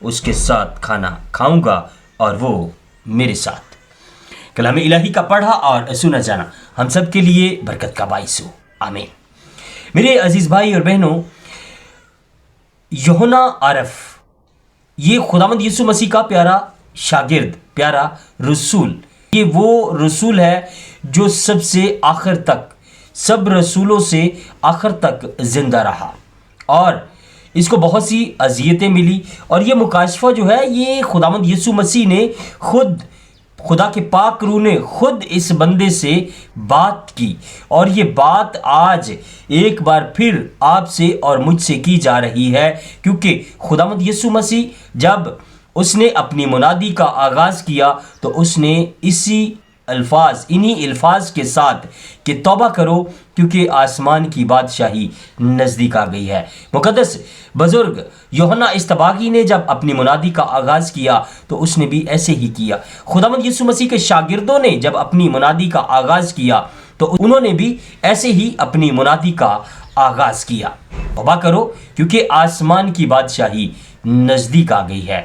اس کے ساتھ کھانا کھاؤں گا اور وہ میرے ساتھ۔ کلام الہی کا پڑھا اور سنا جانا ہم سب کے لیے برکت کا باعث ہو، آمین۔ میرے عزیز بھائی اور بہنوں، یوحنا عارف یہ خداوند یسوع مسیح کا پیارا شاگرد، پیارا رسول، یہ وہ رسول ہے جو سب سے آخر تک، سب رسولوں سے آخر تک زندہ رہا، اور اس کو بہت سی اذیتیں ملی، اور یہ مکاشفہ جو ہے یہ خداوند یسوع مسیح نے خود، خدا کے پاک روح نے خود اس بندے سے بات کی، اور یہ بات آج ایک بار پھر آپ سے اور مجھ سے کی جا رہی ہے، کیونکہ خداوند یسوع مسیح جب اس نے اپنی منادی کا آغاز کیا تو اس نے انہی الفاظ کے ساتھ کہ توبہ کرو کیونکہ آسمان کی بادشاہی نزدیک آ گئی ہے۔ مقدس بزرگ یوحنا اصطباغی نے جب اپنی منادی کا آغاز کیا تو اس نے بھی ایسے ہی کیا۔ خداوند یسوع مسیح کے شاگردوں نے جب اپنی منادی کا آغاز کیا تو انہوں نے بھی ایسے ہی اپنی منادی کا آغاز کیا، توبہ کرو کیونکہ آسمان کی بادشاہی نزدیک آ گئی ہے۔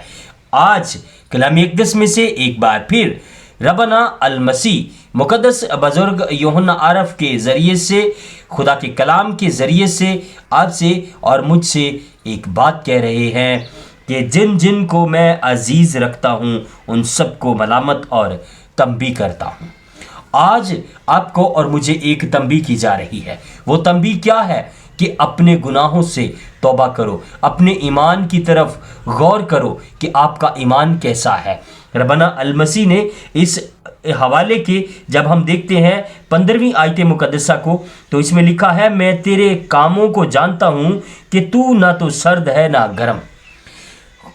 آج کلام اقدس میں سے ایک بار پھر ربنا المسیح مقدس بزرگ یوحنا عارف کے ذریعے سے، خدا کے کلام کے ذریعے سے آپ سے اور مجھ سے ایک بات کہہ رہے ہیں کہ جن جن کو میں عزیز رکھتا ہوں ان سب کو ملامت اور تنبیہ کرتا ہوں۔ آج آپ کو اور مجھے ایک تنبیہ کی جا رہی ہے۔ وہ تنبیہ کیا ہے؟ کہ اپنے گناہوں سے توبہ کرو، اپنے ایمان کی طرف غور کرو کہ آپ کا ایمان کیسا ہے۔ ربنا المسیح نے اس حوالے کے جب ہم دیکھتے ہیں 15ویں آیت مقدسہ کو تو اس میں لکھا ہے، میں تیرے کاموں کو جانتا ہوں کہ تو نہ تو سرد ہے نہ گرم۔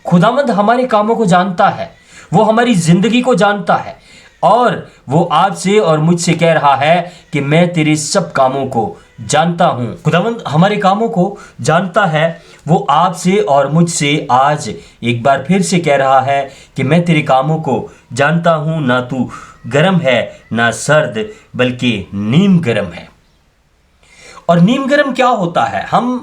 خداوند ہمارے کاموں کو جانتا ہے، وہ ہماری زندگی کو جانتا ہے، اور وہ آپ سے اور مجھ سے کہہ رہا ہے کہ میں تیرے سب کاموں کو جانتا ہوں۔ خداوند ہمارے کاموں کو جانتا ہے، وہ آپ سے اور مجھ سے آج ایک بار پھر سے کہہ رہا ہے کہ میں تیرے کاموں کو جانتا ہوں، نہ تو گرم ہے نہ سرد بلکہ نیم گرم ہے۔ اور نیم گرم کیا ہوتا ہے؟ ہم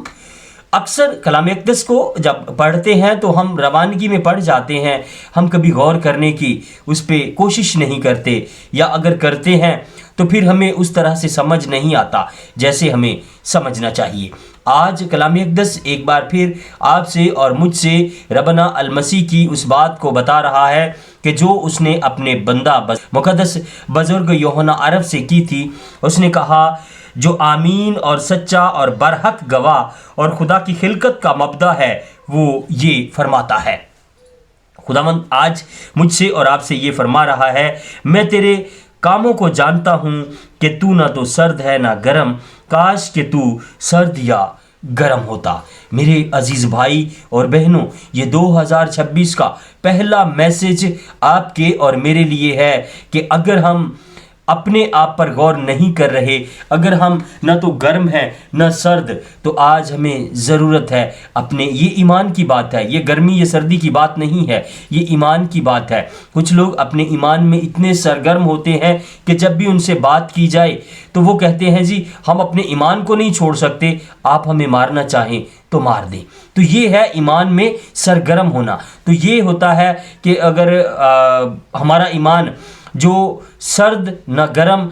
اکثر کلام اقدس کو جب پڑھتے ہیں تو ہم روانگی میں پڑھ جاتے ہیں، ہم کبھی غور کرنے کی اس پہ کوشش نہیں کرتے، یا اگر کرتے ہیں تو پھر ہمیں اس طرح سے سمجھ نہیں آتا جیسے ہمیں سمجھنا چاہیے۔ آج کلام اقدس ایک بار پھر آپ سے اور مجھ سے ربنا المسیح کی اس بات کو بتا رہا ہے کہ جو اس نے اپنے بندہ مقدس بزرگ یوحنا عارف سے کی تھی۔ اس نے کہا، جو آمین اور سچا اور برحق گواہ اور خدا کی خلقت کا مبدا ہے، وہ یہ فرماتا ہے۔ خداوند آج مجھ سے اور آپ سے یہ فرما رہا ہے، میں تیرے کاموں کو جانتا ہوں کہ تو نہ تو سرد ہے نہ گرم، کاش کہ تو سرد یا گرم ہوتا۔ میرے عزیز بھائی اور بہنوں، یہ 2026 کا پہلا میسج آپ کے اور میرے لیے ہے کہ اگر ہم اپنے آپ پر غور نہیں کر رہے، اگر ہم نہ تو گرم ہیں نہ سرد، تو آج ہمیں ضرورت ہے اپنے، یہ ایمان کی بات ہے، یہ گرمی یہ سردی کی بات نہیں ہے، یہ ایمان کی بات ہے۔ کچھ لوگ اپنے ایمان میں اتنے سرگرم ہوتے ہیں کہ جب بھی ان سے بات کی جائے تو وہ کہتے ہیں جی ہم اپنے ایمان کو نہیں چھوڑ سکتے، آپ ہمیں مارنا چاہیں تو مار دیں۔ تو یہ ہے ایمان میں سرگرم ہونا۔ تو یہ ہوتا ہے کہ اگر ہمارا ایمان جو سرد نہ گرم،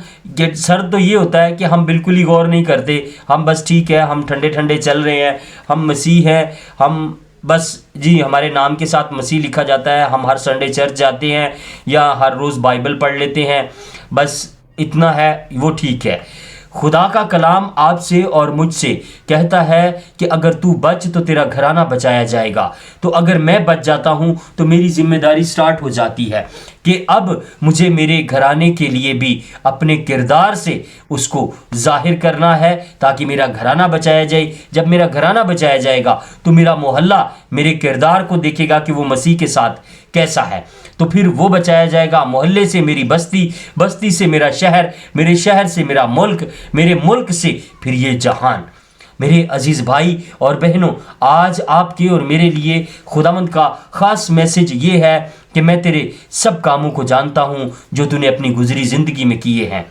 سرد تو یہ ہوتا ہے کہ ہم بالکل ہی غور نہیں کرتے، ہم بس ٹھیک ہے، ہم ٹھنڈے ٹھنڈے چل رہے ہیں، ہم مسیح ہیں، ہم بس جی ہمارے نام کے ساتھ مسیح لکھا جاتا ہے، ہم ہر سنڈے چرچ جاتے ہیں یا ہر روز بائبل پڑھ لیتے ہیں، بس اتنا ہے، وہ ٹھیک ہے۔ خدا کا کلام آپ سے اور مجھ سے کہتا ہے کہ اگر تو بچ تو تیرا گھرانہ بچایا جائے گا۔ تو اگر میں بچ جاتا ہوں تو میری ذمہ داری سٹارٹ ہو جاتی ہے کہ اب مجھے میرے گھرانے کے لیے بھی اپنے کردار سے اس کو ظاہر کرنا ہے تاکہ میرا گھرانہ بچایا جائے۔ جب میرا گھرانہ بچایا جائے گا تو میرا محلہ میرے کردار کو دیکھے گا کہ وہ مسیح کے ساتھ کیسا ہے، تو پھر وہ بچایا جائے گا۔ محلے سے میری بستی، بستی سے میرا شہر، میرے شہر سے میرا ملک، میرے ملک سے پھر یہ جہان۔ میرے عزیز بھائی اور بہنوں، آج آپ کے اور میرے لیے خداوند کا خاص میسج یہ ہے کہ میں تیرے سب کاموں کو جانتا ہوں جو تو نے اپنی گزری زندگی میں کیے ہیں،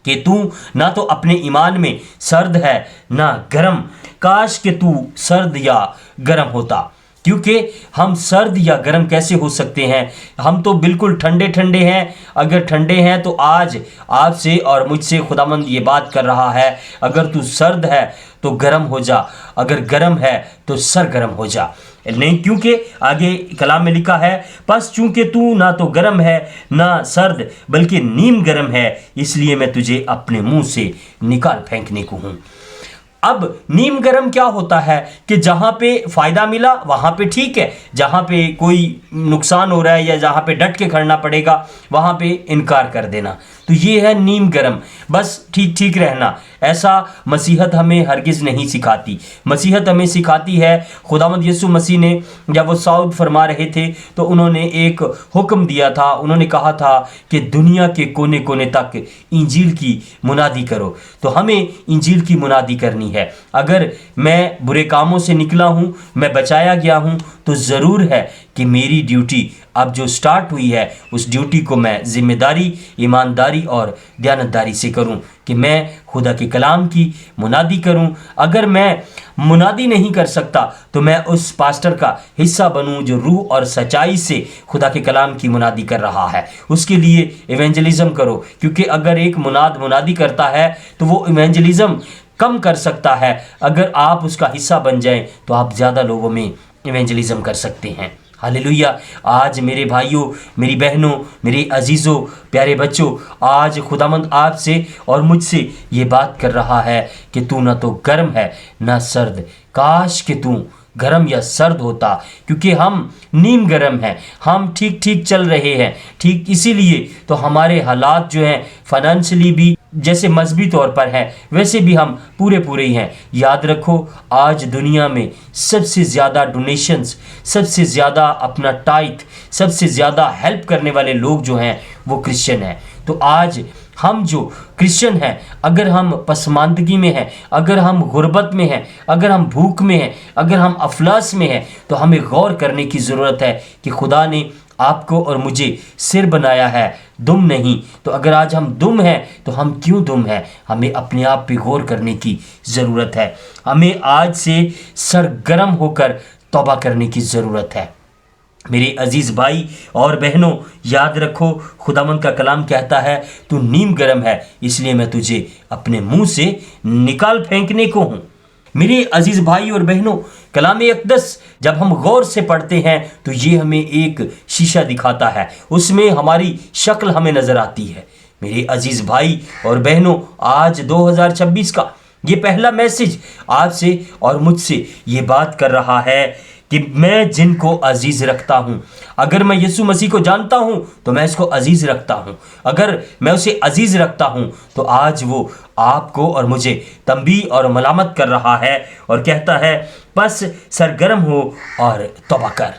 کہ تو نہ تو اپنے ایمان میں سرد ہے نہ گرم، کاش کہ تو سرد یا گرم ہوتا۔ کیونکہ ہم سرد یا گرم کیسے ہو سکتے ہیں؟ ہم تو بالکل ٹھنڈے ٹھنڈے ہیں۔ اگر ٹھنڈے ہیں تو آج آپ سے اور مجھ سے خداوند یہ بات کر رہا ہے، اگر تو سرد ہے تو گرم ہو جا، اگر گرم ہے تو سرگرم ہو جا۔ نہیں، کیونکہ آگے کلام میں لکھا ہے، پس چونکہ تو نہ تو گرم ہے نہ سرد بلکہ نیم گرم ہے، اس لیے میں تجھے اپنے منہ سے نکال پھینکنے کو ہوں۔ اب نیم گرم کیا ہوتا ہے کہ جہاں پہ فائدہ ملا وہاں پہ ٹھیک ہے، جہاں پہ کوئی نقصان ہو رہا ہے یا جہاں پہ ڈٹ کے کھڑنا پڑے گا وہاں پہ انکار کر دینا، تو یہ ہے نیم گرم، بس ٹھیک ٹھیک رہنا۔ ایسا مسیحت ہمیں ہرگز نہیں سکھاتی۔ مسیحت ہمیں سکھاتی ہے، خداوند یسوع مسیح نے جب وہ صعود فرما رہے تھے تو انہوں نے ایک حکم دیا تھا، انہوں نے کہا تھا کہ دنیا کے کونے کونے تک انجیل کی منادی کرو، تو ہمیں انجیل کی منادی کرنی ہے۔ اگر میں برے کاموں سے نکلا ہوں، میں بچایا گیا ہوں، تو ضرور ہے کہ میری ڈیوٹی اب جو سٹارٹ ہوئی ہے اس ڈیوٹی کو میں ذمہ داری، ایمانداری اور دیانتداری سے کروں کہ میں خدا کے کلام کی منادی کروں۔ اگر میں منادی نہیں کر سکتا تو میں اس پاسٹر کا حصہ بنوں جو روح اور سچائی سے خدا کے کلام کی منادی کر رہا ہے۔ اس کے لیے ایونجلزم کرو، کیونکہ اگر ایک منادی کرتا ہے تو وہ ایونجلزم کم کر سکتا ہے۔ اگر آپ اس کا حصہ بن جائیں تو آپ زیادہ لوگوں میں ایونجلزم کر سکتے ہیں۔ ہاللیلویہ۔ آج میرے بھائیوں، میری بہنوں، میرے عزیزوں، پیارے بچوں، آج خداوند آپ سے اور مجھ سے یہ بات کر رہا ہے کہ تو نہ تو گرم ہے نہ سرد۔ کاش کہ تو گرم یا سرد ہوتا، کیونکہ ہم نیم گرم ہیں، ہم ٹھیک ٹھیک چل رہے ہیں۔ ٹھیک اسی لیے تو ہمارے حالات جو ہیں فائنینشلی بھی جیسے مذہبی طور پر ہیں ویسے بھی ہم پورے ہی ہیں۔ یاد رکھو، آج دنیا میں سب سے زیادہ ڈونیشنز، سب سے زیادہ اپنا ٹائٹ، سب سے زیادہ ہیلپ کرنے والے لوگ جو ہیں وہ کرسچن ہیں۔ تو آج ہم جو کرسچن ہیں، اگر ہم پسماندگی میں ہیں، اگر ہم غربت میں ہیں، اگر ہم بھوک میں ہیں، اگر ہم افلاس میں ہیں، تو ہمیں غور کرنے کی ضرورت ہے کہ خدا نے آپ کو اور مجھے سر بنایا ہے، دم نہیں۔ تو اگر آج ہم دم ہیں تو ہم کیوں دم ہیں؟ ہمیں اپنے آپ پہ غور کرنے کی ضرورت ہے۔ ہمیں آج سے سرگرم ہو کر توبہ کرنے کی ضرورت ہے۔ میرے عزیز بھائی اور بہنوں، یاد رکھو، خداوند کا کلام کہتا ہے تو نیم گرم ہے، اس لیے میں تجھے اپنے منہ سے نکال پھینکنے کو ہوں۔ میرے عزیز بھائی اور بہنوں، کلام اقدس جب ہم غور سے پڑھتے ہیں تو یہ ہمیں ایک شیشہ دکھاتا ہے، اس میں ہماری شکل ہمیں نظر آتی ہے۔ میرے عزیز بھائی اور بہنوں، آج 2026 کا یہ پہلا میسج آپ سے اور مجھ سے یہ بات کر رہا ہے کہ میں جن کو عزیز رکھتا ہوں، اگر میں یسوع مسیح کو جانتا ہوں تو میں اس کو عزیز رکھتا ہوں۔ اگر میں اسے عزیز رکھتا ہوں تو آج وہ آپ کو اور مجھے تنبیہ اور ملامت کر رہا ہے اور کہتا ہے، بس سرگرم ہو اور توبہ کر۔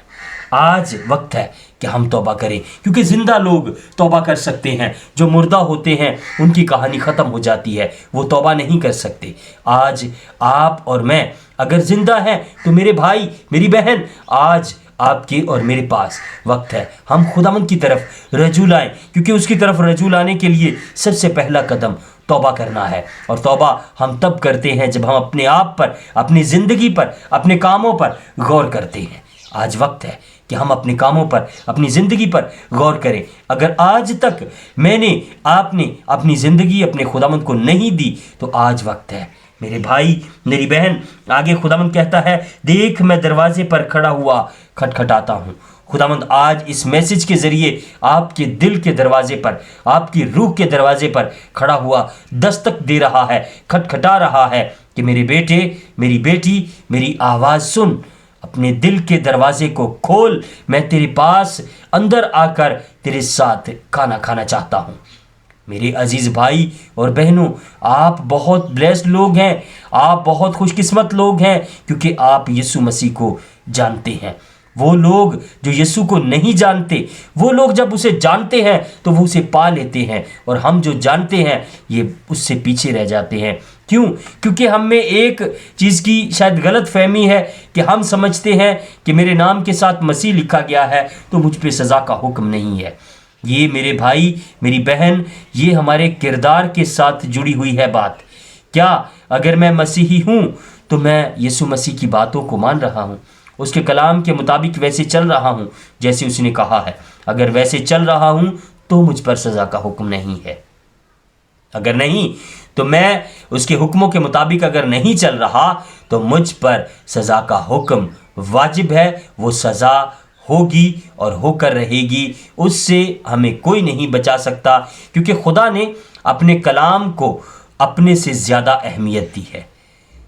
آج وقت ہے کہ ہم توبہ کریں، کیونکہ زندہ لوگ توبہ کر سکتے ہیں، جو مردہ ہوتے ہیں ان کی کہانی ختم ہو جاتی ہے، وہ توبہ نہیں کر سکتے۔ آج آپ اور میں اگر زندہ ہیں تو میرے بھائی، میری بہن، آج آپ کے اور میرے پاس وقت ہے، ہم خداوند کی طرف رجوع لائیں، کیونکہ اس کی طرف رجوع لانے کے لیے سب سے پہلا قدم توبہ کرنا ہے۔ اور توبہ ہم تب کرتے ہیں جب ہم اپنے آپ پر، اپنی زندگی پر، اپنے کاموں پر غور کرتے ہیں۔ آج وقت ہے کہ ہم اپنے کاموں پر، اپنی زندگی پر غور کریں۔ اگر آج تک میں نے، آپ نے اپنی زندگی اپنے خداوند کو نہیں دی تو آج وقت ہے۔ میرے بھائی، میری بہن، آگے خداوند کہتا ہے، دیکھ میں دروازے پر کھڑا ہوا کھٹکھٹاتا ہوں۔ خداوند آج اس میسج کے ذریعے آپ کے دل کے دروازے پر، آپ کی روح کے دروازے پر کھڑا ہوا دستک دے رہا ہے، کھٹکھٹا رہا ہے کہ میرے بیٹے، میری بیٹی، میری آواز سن، اپنے دل کے دروازے کو کھول، میں تیرے پاس اندر آ کر تیرے ساتھ کھانا کھانا چاہتا ہوں۔ میرے عزیز بھائی اور بہنوں، آپ بہت بلیسڈ لوگ ہیں، آپ بہت خوش قسمت لوگ ہیں، کیونکہ آپ یسوع مسیح کو جانتے ہیں۔ وہ لوگ جو یسوع کو نہیں جانتے، وہ لوگ جب اسے جانتے ہیں تو وہ اسے پا لیتے ہیں، اور ہم جو جانتے ہیں یہ اس سے پیچھے رہ جاتے ہیں۔ کیوں؟ کیونکہ ہم میں ایک چیز کی شاید غلط فہمی ہے کہ ہم سمجھتے ہیں کہ میرے نام کے ساتھ مسیح لکھا گیا ہے تو مجھ پہ سزا کا حکم نہیں ہے۔ یہ میرے بھائی، میری بہن، یہ ہمارے کردار کے ساتھ جڑی ہوئی ہے بات۔ کیا اگر میں مسیحی ہوں تو میں یسوع مسیح کی باتوں کو مان رہا ہوں؟ اس کے کلام کے مطابق ویسے چل رہا ہوں جیسے اس نے کہا ہے۔ اگر ویسے چل رہا ہوں تو مجھ پر سزا کا حکم نہیں ہے، اگر نہیں تو میں اس کے حکموں کے مطابق اگر نہیں چل رہا تو مجھ پر سزا کا حکم واجب ہے۔ وہ سزا ہوگی اور ہو کر رہے گی، اس سے ہمیں کوئی نہیں بچا سکتا، کیونکہ خدا نے اپنے کلام کو اپنے سے زیادہ اہمیت دی ہے۔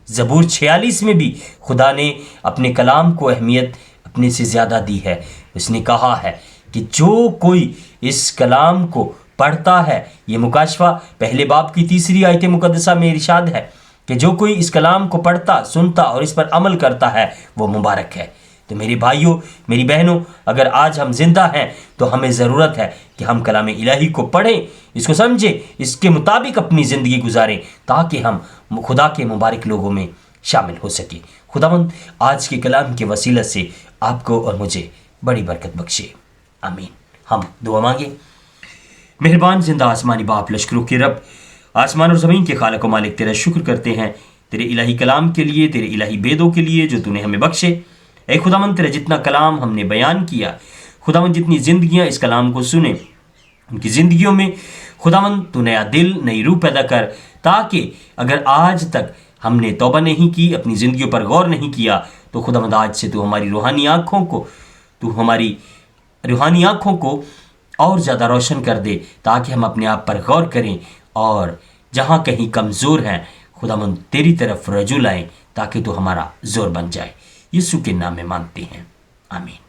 زبور 46 میں بھی خدا نے اپنے کلام کو اہمیت اپنے سے زیادہ دی ہے۔ اس نے کہا ہے کہ جو کوئی اس کلام کو پڑھتا ہے، یہ مکاشفہ پہلے باب کی 3 آیت مقدسہ میں ارشاد ہے کہ جو کوئی اس کلام کو پڑھتا، سنتا اور اس پر عمل کرتا ہے وہ مبارک ہے۔ تو میرے بھائیوں، میری بہنوں، اگر آج ہم زندہ ہیں تو ہمیں ضرورت ہے کہ ہم کلام الہی کو پڑھیں، اس کو سمجھیں، اس کے مطابق اپنی زندگی گزاریں، تاکہ ہم خدا کے مبارک لوگوں میں شامل ہو سکیں۔ خداوند آج کے کلام کے وسیلہ سے آپ کو اور مجھے بڑی برکت بخشے، آمین۔ ہم دعا مانگیں۔ مہربان زندہ آسمانی باپ، لشکروں کے رب، آسمان اور زمین کے خالق و مالک، تیرا شکر کرتے ہیں تیرے الہی کلام کے لیے، تیرے الہی بیدوں کے لیے جو تو نے ہمیں بخشے۔ اے خداوند، تیرا جتنا کلام ہم نے بیان کیا، خداوند جتنی زندگیاں اس کلام کو سنیں، ان کی زندگیوں میں خداوند تو نیا دل، نئی روح پیدا کر، تاکہ اگر آج تک ہم نے توبہ نہیں کی، اپنی زندگیوں پر غور نہیں کیا، تو خداوند آج سے تو ہماری روحانی آنکھوں کو اور زیادہ روشن کر دے، تاکہ ہم اپنے آپ پر غور کریں، اور جہاں کہیں کمزور ہیں خداوند تیری طرف رجوع لائیں، تاکہ تو ہمارا زور بن جائے۔ یسوع کے نام میں مانگتے ہیں، آمین۔